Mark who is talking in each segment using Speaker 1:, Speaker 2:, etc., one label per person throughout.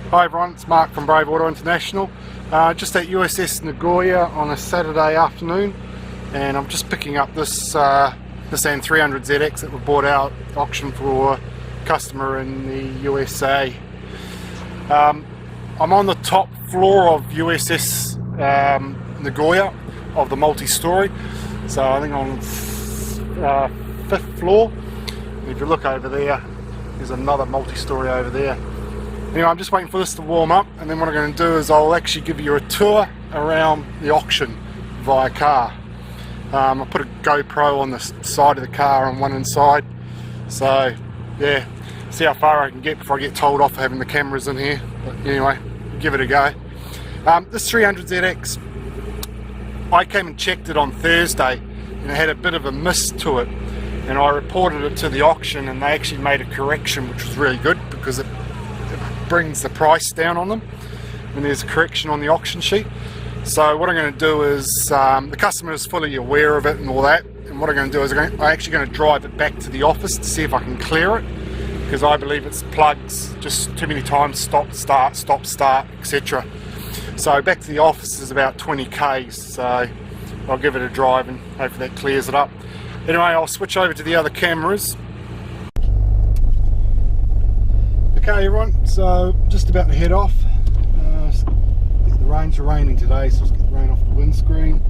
Speaker 1: Hi everyone, it's Mark from Brave Auto International. Just at USS Ninja on a Saturday afternoon, and I'm just picking up this Nissan 300ZX that we bought out auction for a customer in the USA. I'm on the top floor of USS Ninja of the multi-story, so I think on 5th floor. And if you look over there, there's another multi-story over there. Anyway, I'm just waiting for this to warm up, and then what I'm going to do is I'll actually give you a tour around the auction via car. I put a GoPro on the side of the car on one inside, so yeah, see how far I can get before I get told off for having the cameras in here. But anyway, give it a go. This 300ZX, I came and checked it on Thursday, and it had a bit of a mist to it, and I reported it to the auction, and they actually made a correction, which was really good because it brings the price down on them when there's a correction on the auction sheet. So what I'm going to do is, the customer is fully aware of it and all that, and what I'm going to do is I'm actually going to drive it back to the office to see if I can clear it, because I believe it's plugs just too many times, stop start, etc. So back to the office is about 20 k's, so I'll give it a drive and hopefully that clears it up. Anyway, I'll switch over to the other cameras. Okay everyone, so just about to head off. The rain's raining today, so let's get the rain off the windscreen.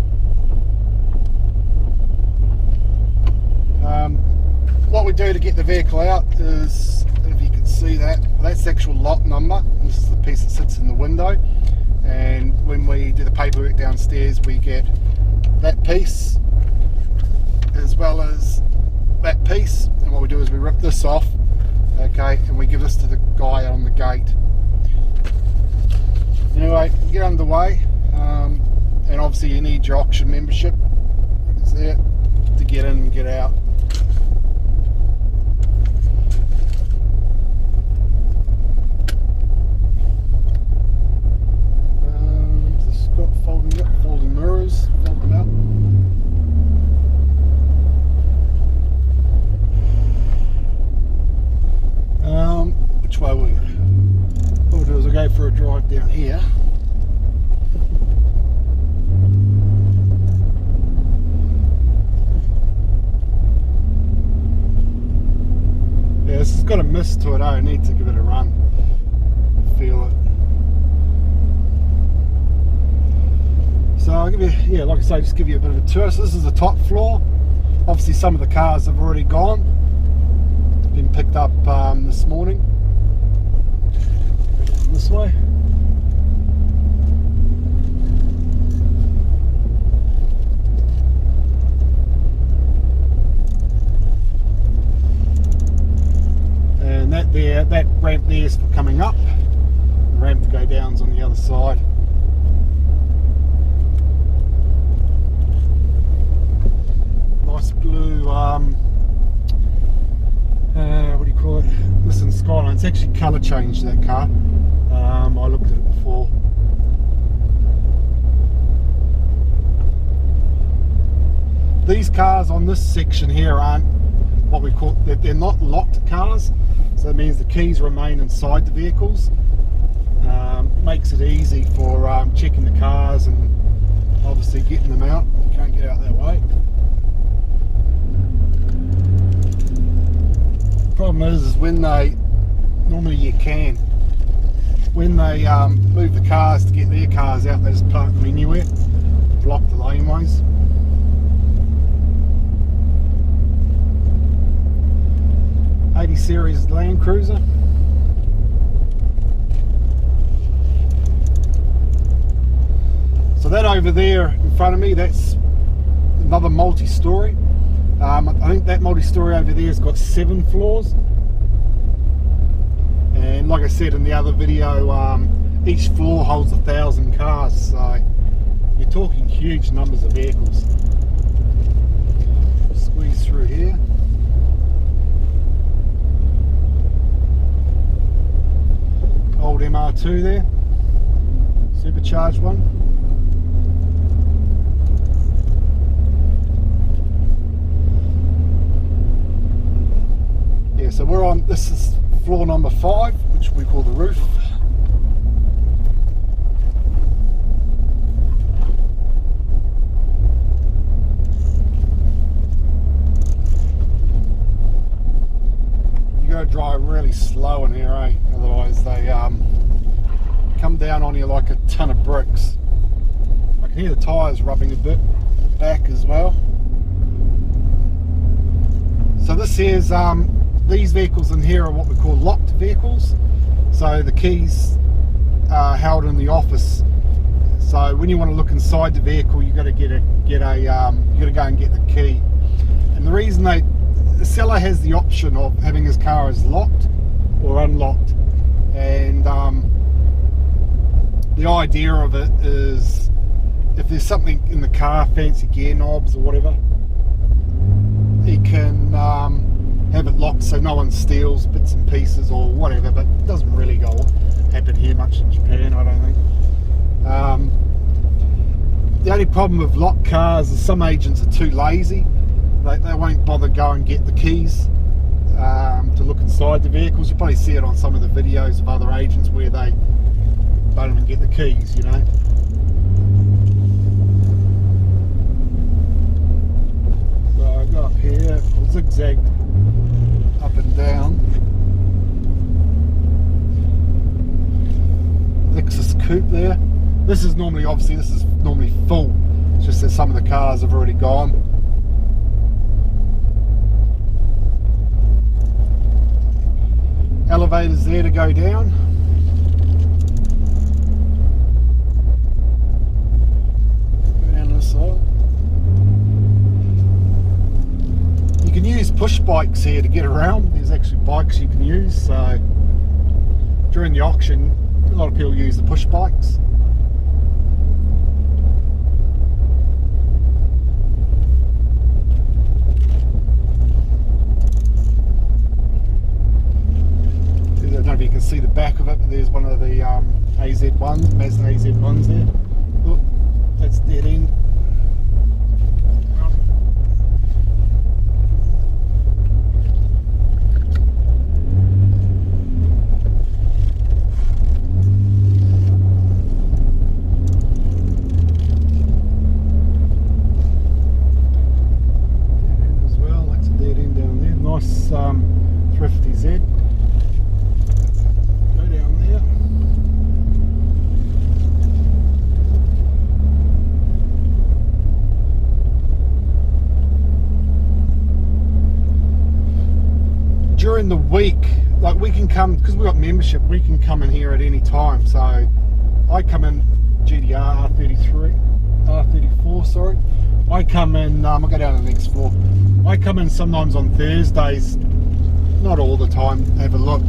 Speaker 1: What we do to get the vehicle out is, if you can see that, that's the actual lot number. This is the piece that sits in the window, and when we do the paperwork downstairs we get that piece as well as that piece, and what we do is we rip this off. Okay, and we give this to the guy on the gate. Anyway, get underway, and obviously you need your auction membership. It's there to get in and get out. This has got folding mirrors, fold them out. Which way what we'll do is I'll go for a drive down here. Yeah, this has got a mist to it, I need to give it a run, feel it. So I'll give you, yeah, like I say, just give you a bit of a tour. So this is the top floor. Obviously some of the cars have already gone, been picked up this morning. This way. And that ramp there is for coming up. The ramp to go down is on the other side. Nice blue what do you call it? Nissan Skyline. It's actually colour changed, that car. I looked at it before. These cars on this section here aren't what we call, they're not locked cars, so that means the keys remain inside the vehicles. Makes it easy for checking the cars and obviously getting them out. You can't get out that way. Problem is when they, normally you can, when they move the cars to get their cars out, they just park them anywhere, block the laneways. '80 series Land Cruiser. So that over there in front of me, that's another multi-story. I think that multi-story over there has got 7 floors, and like I said in the other video, each floor holds 1,000 cars, so you're talking huge numbers of vehicles. Squeeze through here. Old MR2 there, supercharged one. Yeah, so we're on, this is floor number 5, which we call the roof. really slow in here, eh? Otherwise they come down on you like a ton of bricks. I can hear the tyres rubbing a bit back as well. So this here's these vehicles in here are what we call locked vehicles. So the keys are held in the office. So when you want to look inside the vehicle, you got to you got to go and get the key. And the reason the seller has the option of having his car as locked or unlocked, and the idea of it is if there's something in the car, fancy gear knobs or whatever, he can have it locked so no one steals bits and pieces or whatever, but it doesn't really happen here much in Japan, I don't think. The only problem with locked cars is some agents are too lazy. They won't bother go and get the keys to look inside the vehicles. You probably see it on some of the videos of other agents where they don't even get the keys, you know. So I got up here, I'll zigzag up and down. Lexus coupe there. This is normally full. It's just that some of the cars have already gone. Elevators there to go down. Go down this side. You can use push bikes here to get around. There's actually bikes you can use. So during the auction, a lot of people use the push bikes. I don't know if you can see the back of it, but there's one of the AZ1s, Mazda AZ1s there. Oh, that's dead end. Dead end as well, that's a dead end down there. Nice thrifty Z. During the week, like we can come, because we've got membership, we can come in here at any time. So I come in GDR R34, sorry. I come in, I'll go down to the next floor. I come in sometimes on Thursdays, not all the time, have a look.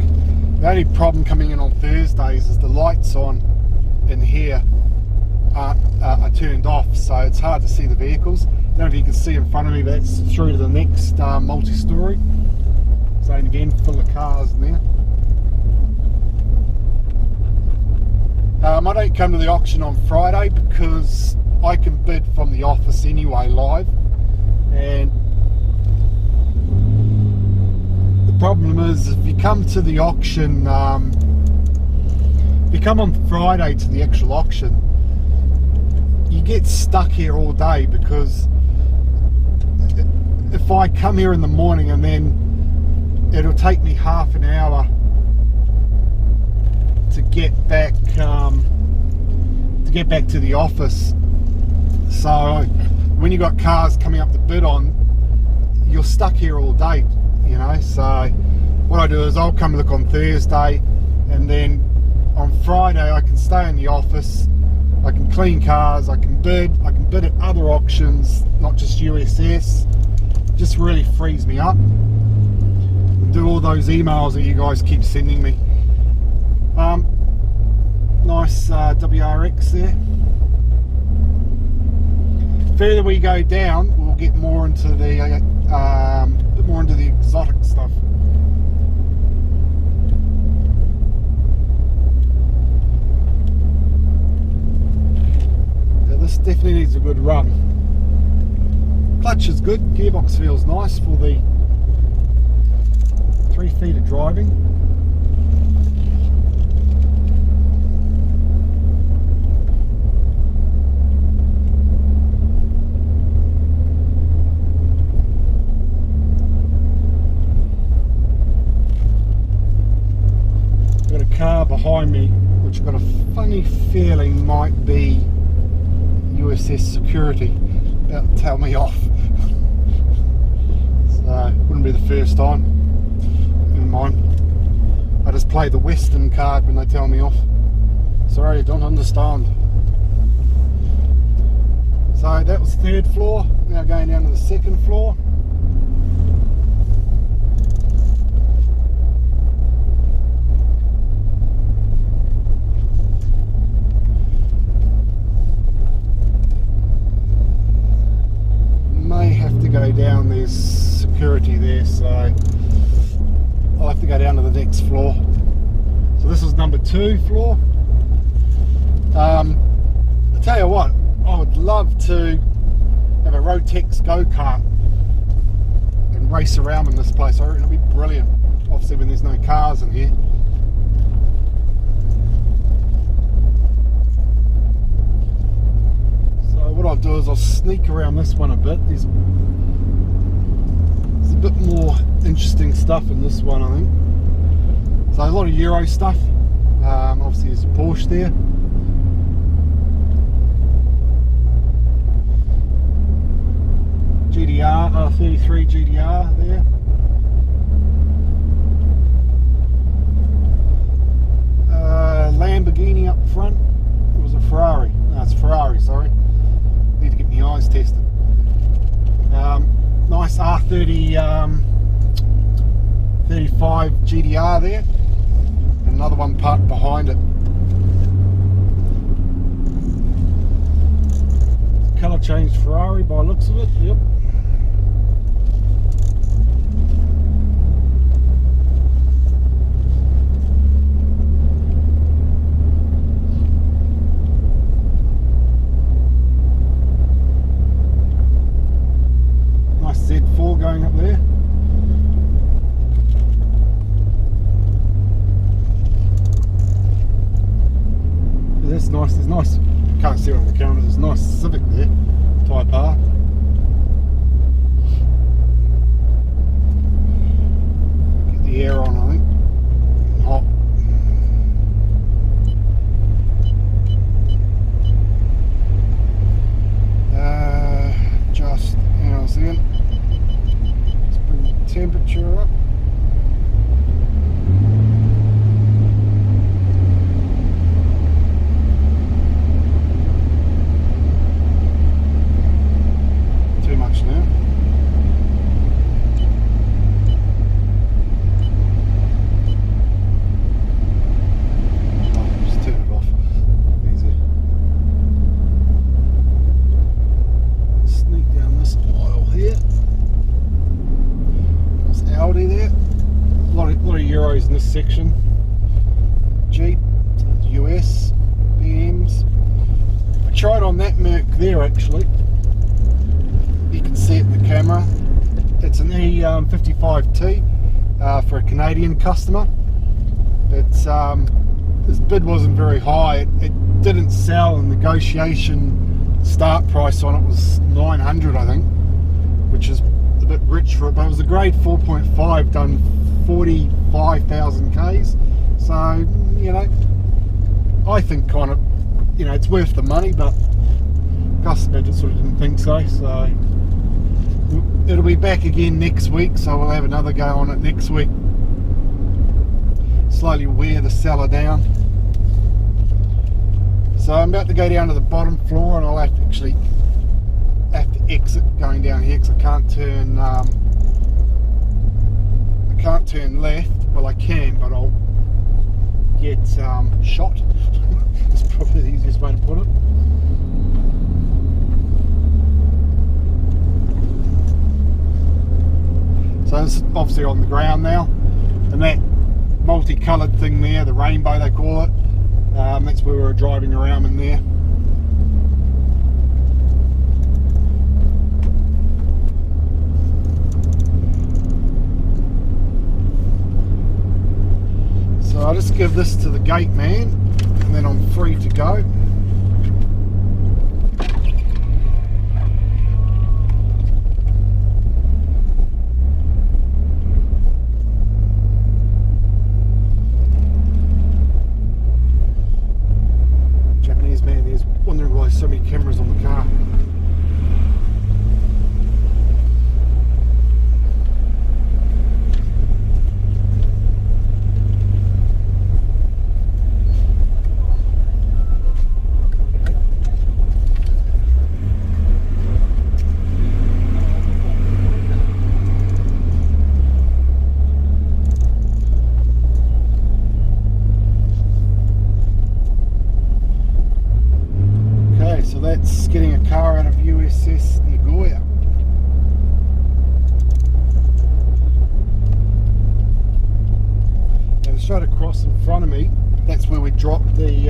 Speaker 1: The only problem coming in on Thursdays is the lights on in here are turned off, so it's hard to see the vehicles. I don't know if you can see in front of me, that's through to the next multi-story. Same again, full of cars in there. I don't come to the auction on Friday because I can bid from the office anyway live, and the problem is if you come to the auction, if you come on Friday to the actual auction, you get stuck here all day, because if I come here in the morning and then it'll take me half an hour to get back to the office. So when you got cars coming up to bid on, you're stuck here all day, you know. So what I do is I'll come look on Thursday, and then on Friday I can stay in the office, I can clean cars, I can bid at other auctions, not just USS. It just really frees me up. Do all those emails that you guys keep sending me. Nice WRX there. Further we go down, we'll get more into the bit more into the exotic stuff. Yeah, this definitely needs a good run. Clutch is good, gearbox feels nice for the 3 feet of driving. car behind me, which I've got a funny feeling might be USS Security, about to tell me off. So, wouldn't be the first time. Never mind. I just play the Western card when they tell me off. Sorry, I don't understand. So that was 3rd floor, now going down to the 2nd floor. May have to go down, there's security there, so I'll have to go down to the next floor. So this is number 2 floor. I tell you what, I would love to have a Rotex go-kart and race around in this place. I reckon it'll be brilliant, obviously when there's no cars in here. So what I'll do is I'll sneak around this one a bit. There's a bit more interesting stuff in this one, I think. So a lot of Euro stuff. Obviously there's a Porsche there. GDR, 33 GDR there. Lamborghini up front. It was a Ferrari. No, it's Ferrari, sorry. Need to get my eyes tested. Nice R30 35 GDR there. And another one parked behind it. Colour changed Ferrari by the looks of it, yep. Nice Z4 going up there. That's nice, there's nice, can't see it on the camera, there's a nice Civic there, Type R. Get the air on, I think. Hot. Just, hang on a second. Let's bring the temperature up. In this section, Jeep, US, BMs. I tried on that Merc there actually. You can see it in the camera. It's an E55T for a Canadian customer. It's this bid wasn't very high. It didn't sell, and negotiation start price on it was 900, I think, which is a bit rich for it. But it was a grade 4.5 done 45,000 Ks, so you know, I think kind of, you know, it's worth the money, but customer just sort of didn't think so. So it'll be back again next week, so we'll have another go on it next week. Slowly wear the seller down. So I'm about to go down to the bottom floor, and I'll have to exit going down here because I can't turn. Can't turn left. Well, I can, but I'll get shot. That's probably the easiest way to put it. So this is obviously on the ground now, and that multicoloured thing there, the rainbow they call it, that's where we were driving around in there. So I'll just give this to the gate man, and then I'm free to go. car out of USS Ninja. Now straight across in front of me, that's where we dropped the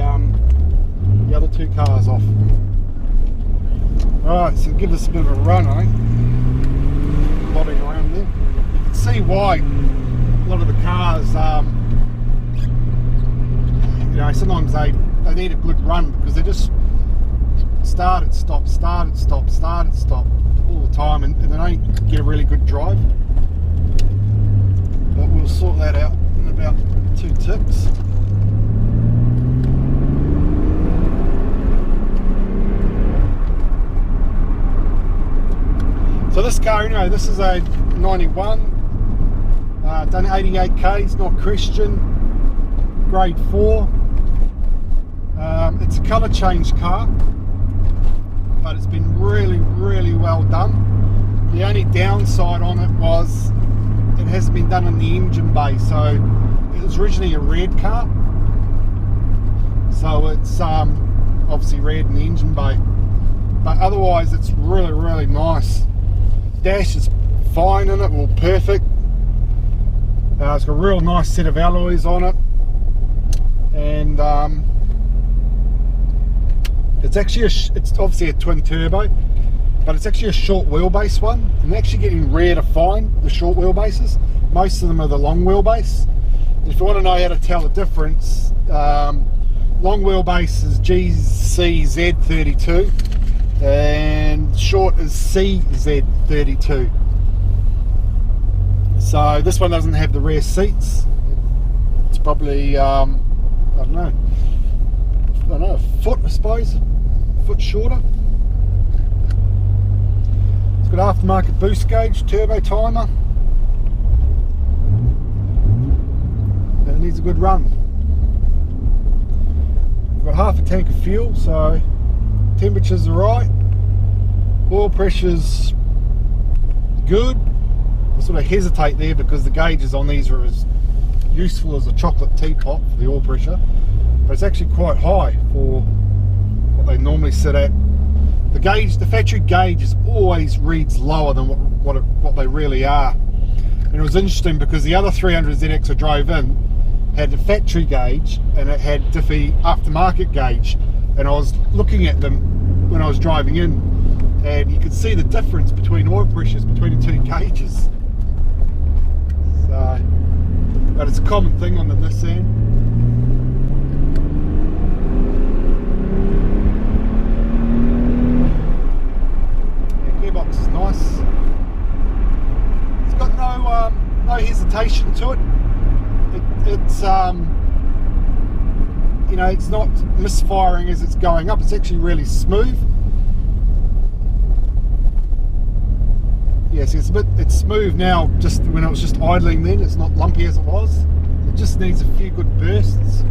Speaker 1: other two cars off. Alright, so give this a bit of a run, I think. Plodding around there. You can see why a lot of the cars, you know, sometimes they need a good run because they just start and stop, start and stop, start and stop all the time, and they don't get a really good drive. But we'll sort that out in about 2 ticks. So this car, you know, this is a 91, done 88 k's, not Christian, grade 4. It's a colour change car, but it's been really well done. The only downside on it was it hasn't been done in the engine bay, so it was originally a red car, so it's obviously red in the engine bay, but otherwise it's really nice. Dash is fine in it, well, perfect. It's got a real nice set of alloys on it, and it's actually it's obviously a twin turbo, but it's actually a short wheelbase one, and they're actually getting rare to find the short wheelbases. Most of them are the long wheelbase. And if you want to know how to tell the difference, long wheelbase is GCZ32 and short is CZ32. So this one doesn't have the rear seats. It's probably I don't know, a foot, I suppose, a foot shorter. It's got aftermarket boost gauge, turbo timer, and it needs a good run. We've got half a tank of fuel, so temperatures are right, oil pressure's good. I sort of hesitate there because the gauges on these are as useful as a chocolate teapot for the oil pressure, but it's actually quite high for what they normally sit at. The gauge, the factory gauge, always reads lower than what they really are. And it was interesting because the other 300ZX I drove in had the factory gauge and it had Diffie aftermarket gauge, and I was looking at them when I was driving in, and you could see the difference between oil pressures between the two gauges. So, but it's a common thing on the Nissan. Yeah, gearbox is nice. It's got no hesitation to it. It's you know, it's not misfiring as it's going up. It's actually really smooth. Yes, it's smooth now. Just when it was just idling, then it's not lumpy as it was. It just needs a few good bursts.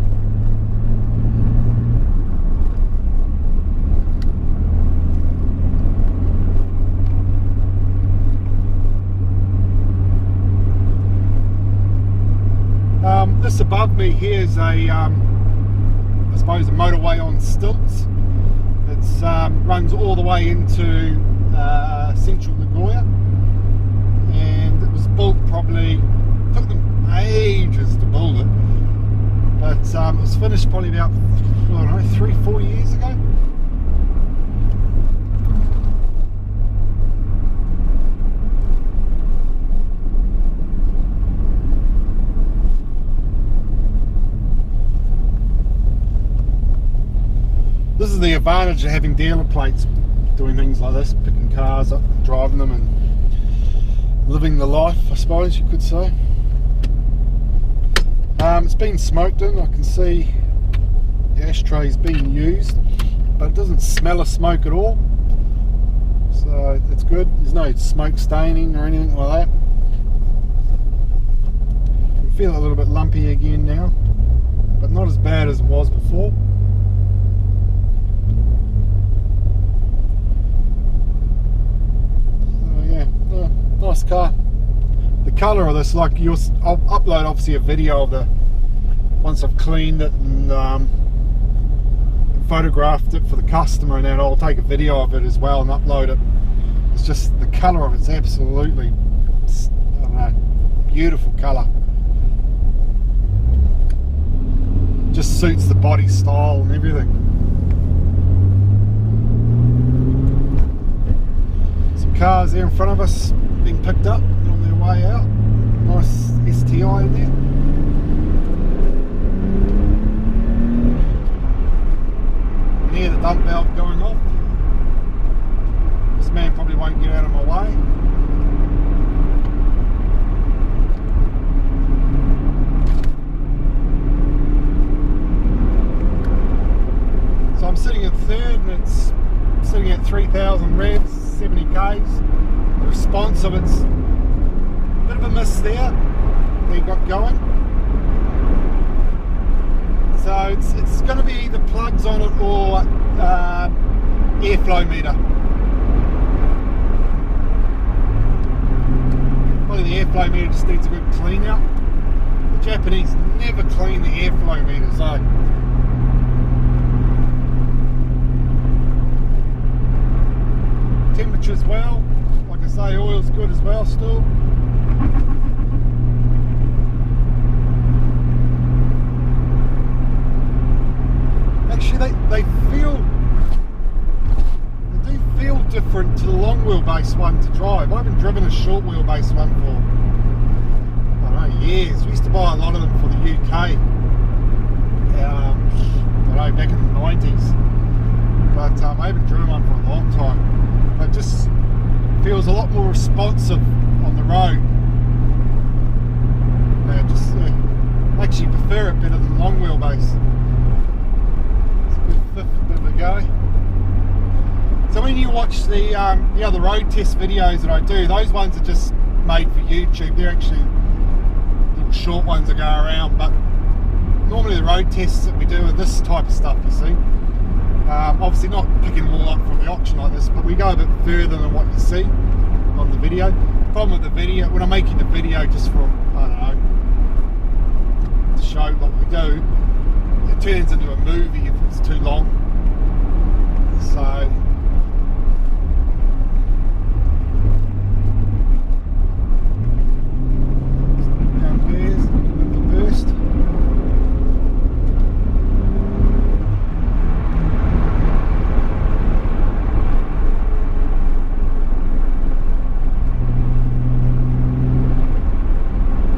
Speaker 1: This above me here is a I suppose a motorway on stilts. It runs all the way into central Nagoya, and it was built probably, took them ages to build it, but it was finished probably about, I don't know, 3-4 years ago. This is the advantage of having dealer plates, doing things like this, picking cars up, driving them and living the life, I suppose you could say. It's been smoked in. I can see the ashtray's been used, but it doesn't smell of smoke at all, so it's good. There's no smoke staining or anything like that. You feel a little bit lumpy again now, but not as bad as it was before. Nice car. The colour of this, like I'll upload obviously a video of the once I've cleaned it and photographed it for the customer, and then I'll take a video of it as well and upload it. It's just the colour of it's absolutely, I don't know, beautiful colour. Just suits the body style and everything. Some cars there in front of us being picked up on their way out. Nice STI in there. You hear the dump valve going off. This man probably won't get out of my way. So I'm sitting at third and it's sitting at 3,000 revs, 70 k's. The response of it's a bit of a miss there. They got going. So it's going to be either plugs on it or airflow meter. Probably the airflow meter just needs a good clean out. The Japanese never clean the airflow meter, so temperature as well, like I say, oil's good as well still. Actually they do feel different to the long wheelbase one to drive. I haven't driven a short wheelbase one for, I don't know, years. We used to buy a lot of them for the UK, I don't know, back in the 90s, but I haven't driven one for a long time. It just feels a lot more responsive on the road. I just actually prefer it better than long wheelbase. It's a good fifth bit of a go. So when you watch the other road test videos that I do, those ones are just made for YouTube. They're actually little short ones that go around, but normally the road tests that we do are this type of stuff, you see. Obviously not picking them all up from the auction like this, but we go a bit further than what you see on the video. The problem with the video, when I'm making the video just for, I don't know, to show what we do, it turns into a movie if it's too long. So down there's a bit of a burst.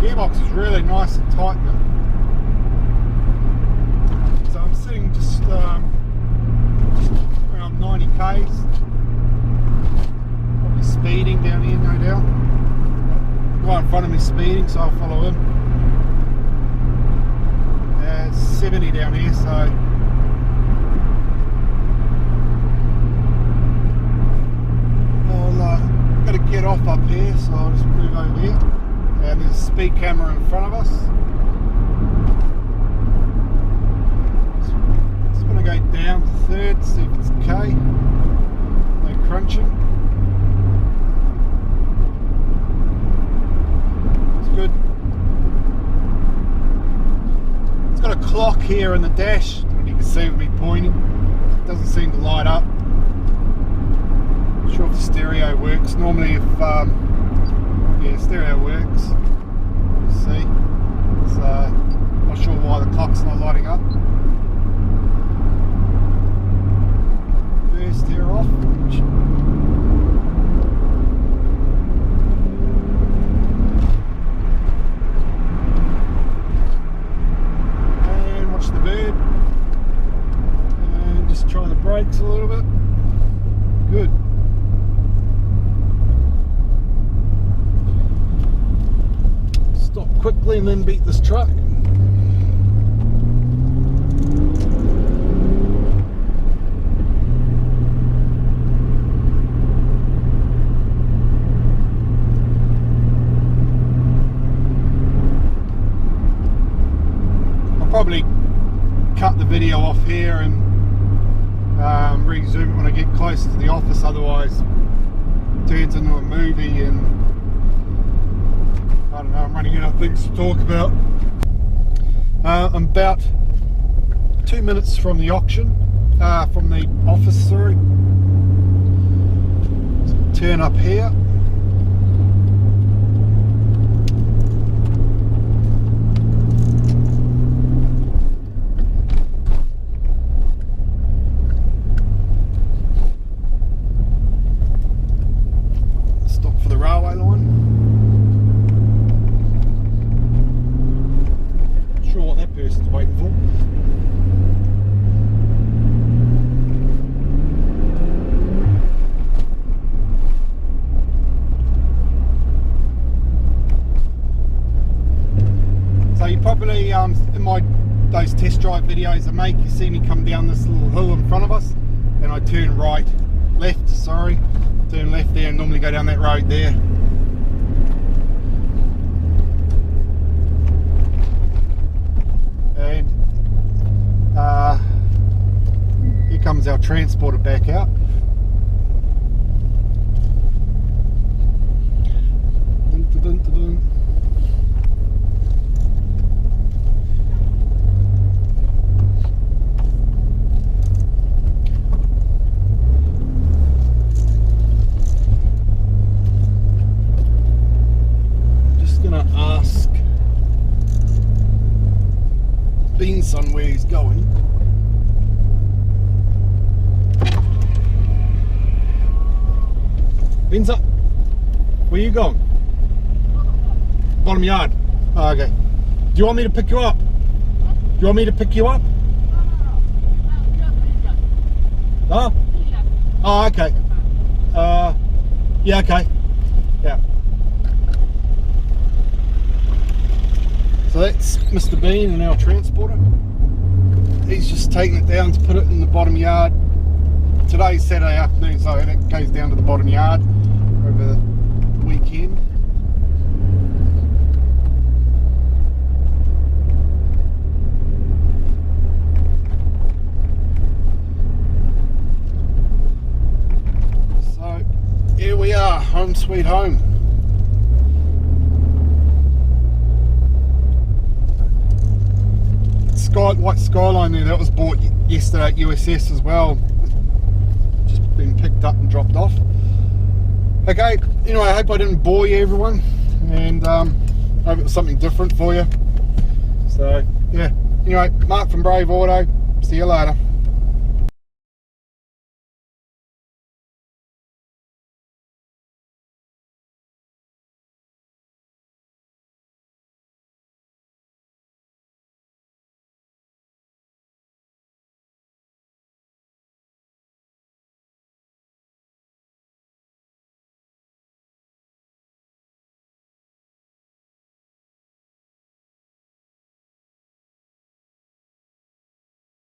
Speaker 1: Gearbox is really nice and tight now. So I'm sitting just around 90 k's. Probably speeding down here, no doubt. The guy in front of me speeding, so I'll follow him. It's 70 down here, so I'll got to get off up here, so I'll just move over here. And there's a speed camera in front of us. Just going to go down to third, see if it's okay. No crunching. It's good. It's got a clock here in the dash, and you can see with me pointing. It doesn't seem to light up. Not sure if the stereo works. Normally if yeah, stereo works. You see, so not sure why the clock's not lighting up. First here off. And watch the bird. And just try the brakes a little bit. Good. Stop quickly and then beat this truck. I'll probably cut the video off here and resume it when I get closer to the office, otherwise it turns into a movie and I don't know, I'm running out of things to talk about. I'm about 2 minutes from the auction from the office, sorry. So turn up here. Stop for the railway line. Not sure what that person's waiting for. So you probably, in those test drive videos I make, you see me come down this little hill in front of us, and I turn turn left there, and normally go down that road there. And here comes our transporter back out. Dun, dun, dun, dun, dun. Ask Beanson where he's going. Beanson, where you going? Bottom yard. Oh, okay. Do you want me to pick you up? Do you want me to pick you up? Oh? Oh, okay. Yeah, okay. Yeah. So that's Mr. Bean and our transporter. He's just taking it down to put it in the bottom yard. Today's Saturday afternoon, so it goes down to the bottom yard over the weekend. So here we are, home sweet home. White skyline there, that was bought yesterday at USS as well, just been picked up and dropped off. Okay, anyway, I hope I didn't bore you everyone, and hope it was something different for you. So yeah, anyway, Mark from Brave Auto, see you later.